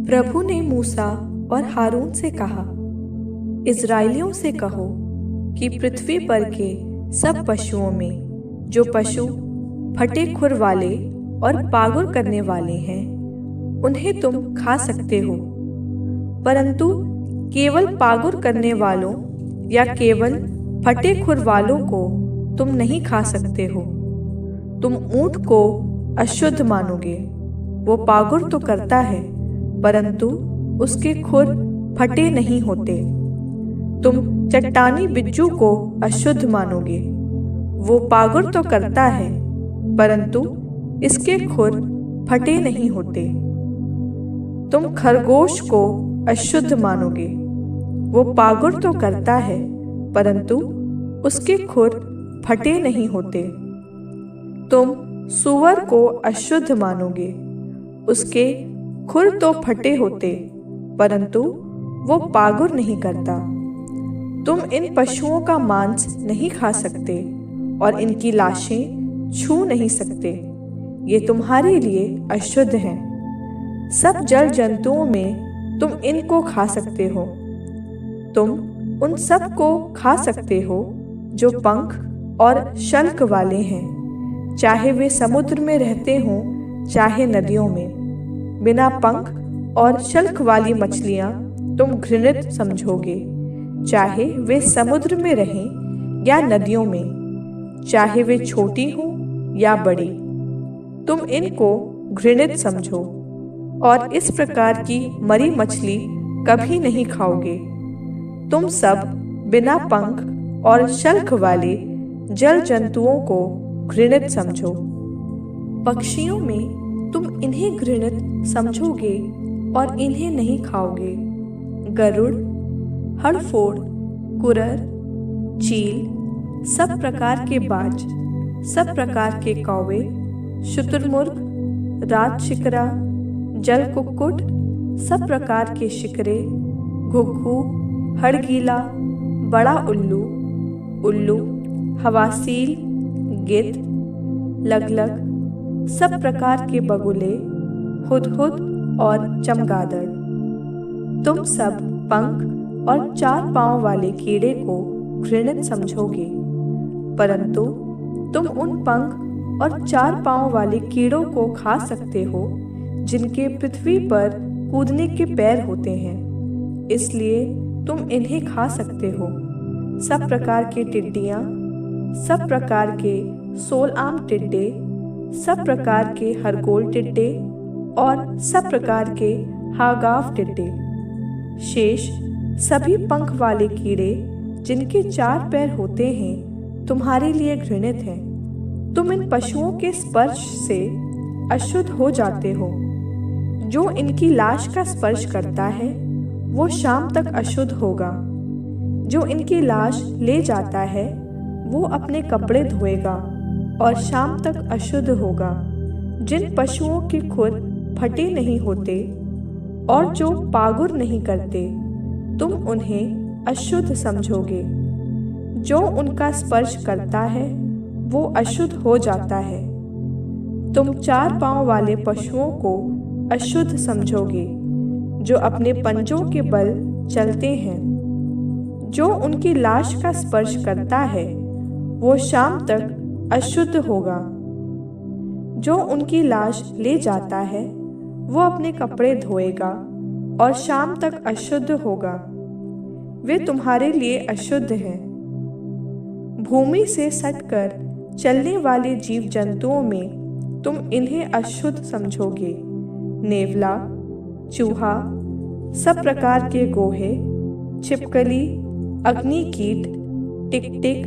प्रभु ने मूसा और हारून से कहा, इस्राएलियों से कहो कि पृथ्वी पर के सब पशुओं में जो पशु फटे खुर वाले और पागुर करने वाले हैं, उन्हें तुम खा सकते हो, परंतु केवल पागुर करने वालों या केवल फटे खुर वालों को तुम नहीं खा सकते हो। तुम ऊंट को अशुद्ध मानोगे, वो पागुर तो करता है, परंतु उसके खुर फटे नहीं होते। तुम चट्टानी बिज्जू को अशुद्ध मानोगे, वो पागुर तो करता है, परंतु इसके खुर फटे नहीं होते। तुम खरगोश को अशुद्ध मानोगे, वो पागुर तो करता है, परंतु उसके खुर फटे नहीं होते। तुम सूअर को अशुद्ध मानोगे, उसके खुर तो फटे होते, परंतु वो पागुर नहीं करता। तुम इन पशुओं का मांस नहीं खा सकते और इनकी लाशें छू नहीं सकते, ये तुम्हारे लिए अशुद्ध हैं। सब जल जंतुओं में तुम इनको खा सकते हो। तुम उन सब को खा सकते हो जो पंख और शल्क वाले हैं, चाहे वे समुद्र में रहते हों चाहे नदियों में। बिना पंख और शल्क वाली मछलियां तुम घृणित समझोगे, चाहे वे समुद्र में रहें या नदियों में, चाहे वे छोटी हों या बड़ी। तुम इनको घृणित समझो और इस प्रकार की मरी मछली कभी नहीं खाओगे। तुम सब बिना पंख और शल्क वाले जल जंतुओं को घृणित समझो। पक्षियों में तुम इन्हें घृणित समझोगे और इन्हें नहीं खाओगे। गरुड़, हड़फोड़, कुरर, चील, सब प्रकार के बाज, सब प्रकार के कौवे, शुतुरमुर्ग, राजशिकरा, जल कुक्कुट, सब प्रकार के शिकरे, घुघू, हड़गीला, बड़ा उल्लू, उल्लू, हवासील, गिद्ध, लगलग, सब प्रकार के बगुले, हुदहुद और चमगादड़। तुम सब पंख और 4 पांव वाले कीड़े को घृणित समझोगे, परंतु तुम उन पंख और 4 पांव वाले कीड़ों को खा सकते हो जिनके पृथ्वी पर कूदने के पैर होते हैं, इसलिए तुम इन्हें खा सकते हो। सब प्रकार के टिड्डियाँ, सब प्रकार के सोलआम टिड्डे, सब प्रकार के हरगोल टिड्डे और सब प्रकार के हागाफ टिड्डे। शेष सभी पंख वाले कीड़े जिनके 4 पैर होते हैं तुम्हारे लिए घृणित हैं। तुम इन पशुओं के स्पर्श से अशुद्ध हो जाते हो। जो इनकी लाश का स्पर्श करता है वो शाम तक अशुद्ध होगा। जो इनकी लाश ले जाता है वो अपने कपड़े धोएगा और शाम तक अशुद्ध होगा। जिन पशुओं के खुर फटे नहीं होते और जो पागुर नहीं करते, तुम उन्हें अशुद्ध समझोगे। जो उनका स्पर्श करता है वो अशुद्ध हो जाता है। तुम 4 पांव वाले पशुओं को अशुद्ध समझोगे जो अपने पंजों के बल चलते हैं। जो उनकी लाश का स्पर्श करता है वो शाम तक अशुद्ध होगा। जो उनकी लाश ले जाता है वो अपने कपड़े धोएगा और शाम तक अशुद्ध होगा। वे तुम्हारे लिए अशुद्ध हैं। भूमि से सटकर चलने वाले जीव जंतुओं में तुम इन्हें अशुद्ध समझोगे। नेवला, चूहा, सब प्रकार के गोहे, छिपकली, अग्नि कीट, टिकटिक,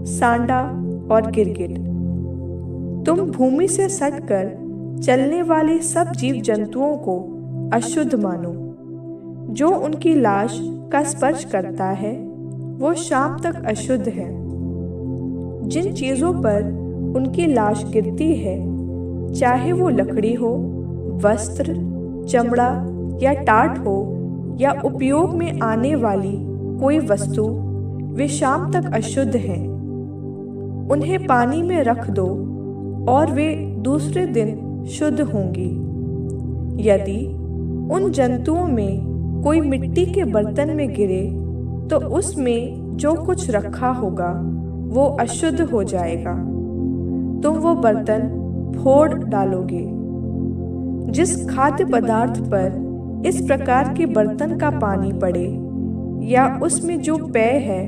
सांडा और गिरगिट। तुम भूमि से सटकर चलने वाले सब जीव जंतुओं को अशुद्ध मानो। जो उनकी लाश का स्पर्श करता है वो शाम तक अशुद्ध है। जिन चीज़ों पर उनकी लाश गिरती है, चाहे वो लकड़ी हो, वस्त्र, चमड़ा या टाट हो या उपयोग में आने वाली कोई वस्तु, वे शाम तक अशुद्ध हैं। उन्हें पानी में रख दो और वे दूसरे दिन शुद्ध होंगी। यदि उन जंतुओं में कोई मिट्टी के बर्तन में गिरे तो उसमें जो कुछ रखा होगा वो अशुद्ध हो जाएगा। तुम वो बर्तन फोड़ डालोगे। जिस खाद्य पदार्थ पर इस प्रकार के बर्तन का पानी पड़े या उसमें जो पेय है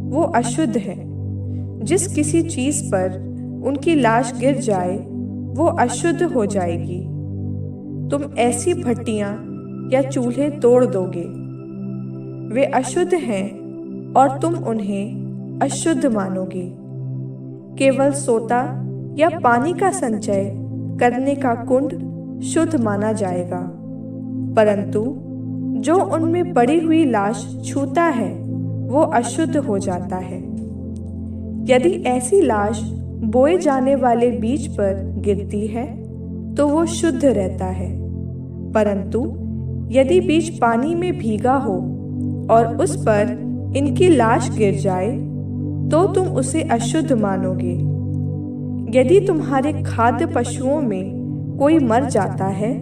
वो अशुद्ध है। जिस किसी चीज पर उनकी लाश गिर जाए वो अशुद्ध हो जाएगी। तुम ऐसी भट्टियां या चूल्हे तोड़ दोगे। वे अशुद्ध हैं और तुम उन्हें अशुद्ध मानोगे। केवल सोता या पानी का संचय करने का कुंड शुद्ध माना जाएगा, परंतु जो उनमें पड़ी हुई लाश छूता है वो अशुद्ध हो जाता है। यदि ऐसी लाश बोए जाने वाले बीज पर गिरती है तो वो शुद्ध रहता है, परंतु यदि बीज पानी में भीगा हो और उस पर इनकी लाश गिर जाए तो तुम उसे अशुद्ध मानोगे। यदि तुम्हारे खाद्य पशुओं में कोई मर जाता है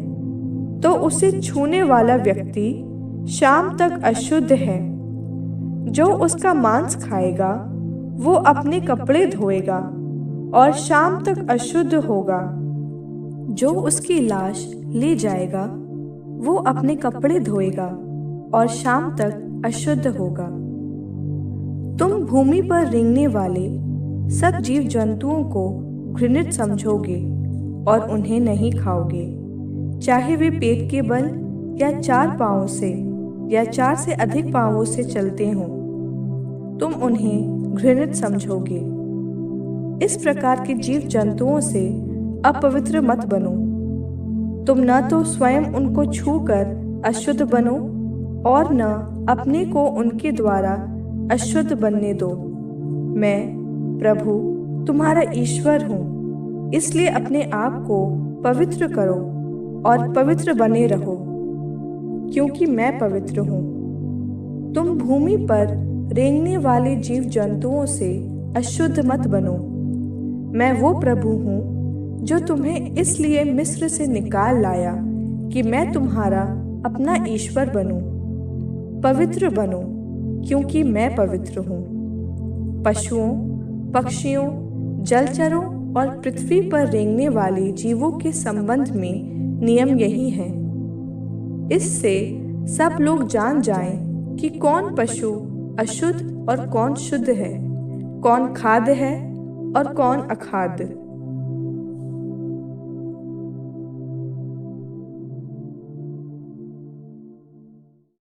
तो उसे छूने वाला व्यक्ति शाम तक अशुद्ध है। जो उसका मांस खाएगा वो अपने कपड़े धोएगा और शाम तक अशुद्ध होगा। जो उसकी लाश ले जाएगा वो अपने कपड़े धोएगा और शाम तक अशुद्ध होगा। तुम भूमि पर रेंगने वाले सब जीव जंतुओं को घृणित समझोगे और उन्हें नहीं खाओगे, चाहे वे पेट के बल या 4 पांवों से या 4 से अधिक पांवों से चलते हों। तुम उन्हें घृणित समझोगे। इस प्रकार के जीव जंतुओं से अपवित्र मत बनो। तुम न तो स्वयं उनको छूकर अशुद्ध बनो और न अपने को उनके द्वारा अशुद्ध बनने दो। मैं प्रभु तुम्हारा ईश्वर हूँ, इसलिए अपने आप को पवित्र करो और पवित्र बने रहो, क्योंकि मैं पवित्र हूँ। तुम भूमि पर रेंगने वाले जीव जंतुओं से अशुद्ध मत बनो। मैं वो प्रभु हूँ जो तुम्हें इसलिए मिस्र से निकाल लाया कि मैं तुम्हारा अपना ईश्वर बनूं। पवित्र बनो, क्योंकि मैं पवित्र हूँ। पशुओं, पक्षियों, जलचरों और पृथ्वी पर रेंगने वाले जीवों के संबंध में नियम यही है। इससे सब लोग जान जाएं कि कौन पशु अशुद्ध और कौन शुद्ध है, कौन खाद्य है और कौन अखाद्य।